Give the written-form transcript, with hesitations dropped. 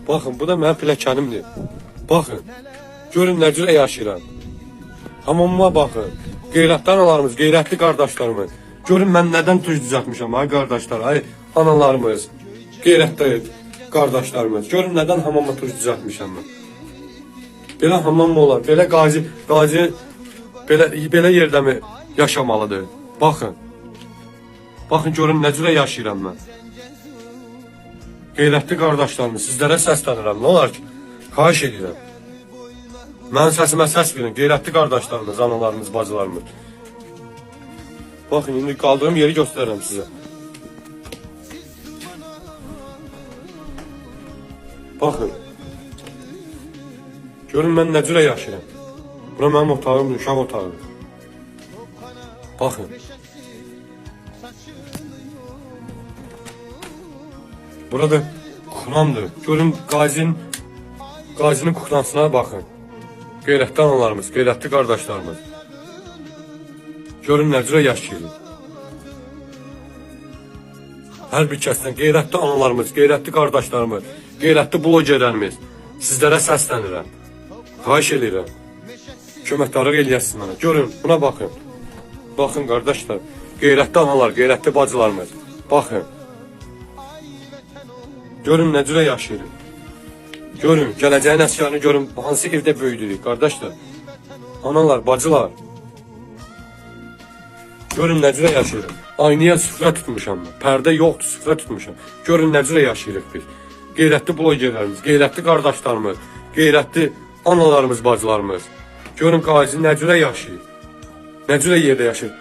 Baxın, bu da mənim pilləkənimdir. Baxın, görün nə cürə yaşayıram. Hamamıma baxın. Qeyrətli analarımız, qeyrətli qardaşlarımız. Görün mən nədən tuş düzəltmişəm, ay qardaşlar, ay analarımız, qeyrətli qardaşlarımız. Görün nədən hamama tuş düzəltmişəm mən. Belə hamam mı olar? Belə qazi belə yerdə mi yaşamalıdır? Baxın. Baxın, görün nə cürə yaşayıram mən. Qeyrətli qardaşlarımız, sizlərə səslənirəm, nə olar ki? Xahiş edirəm. Mənim səsimə səs verin, qeyrətli qardaşlarımız, analarımız, bacılarımız. Baxın, indi qaldığım yeri göstərirəm sizə. Baxın. Görün mən nə cürə yaşayıram. Bura mənim otağımdır, uşaq otağıdır. Baxın. Burada kuxnamdır. Görün qazinin kuxnasına baxın. Qeyrətli analarımız, qeyrətli qardaşlarımız. Görün nə cürə yaşayırıq. Hər bir kəsdən qeyrətli analarımız, qeyrətli qardaşlarımız, qeyrətli blogerlərimiz sizlərə səslənirəm. Xahiş edirəm. Köməkdarlıq eləyəsiniz mənə. Görün, buna baxın. Baxın qardaşlar, qeyrətli analar, qeyrətli bacılarımız. Baxın. Görün nə cürə yaşayırıq. Görün, gələcəyin əsgərini görün, hansı evdə böyüdürük, qardaşlar. Analar, bacılar. Görün nə cürə yaşayırıq. Aynaya süfrə tutmuşam mən. Pərdə yoxdur, süfrə tutmuşam. Görün nə cürə yaşayırıq biz. Qeyrətli blogerlərimiz, qeyrətli qardaşlarımız, qeyrətli analarımız, bacılarımız. Görün qazi nə cürə yaşayır. Nə cürə yerdə yaşayır.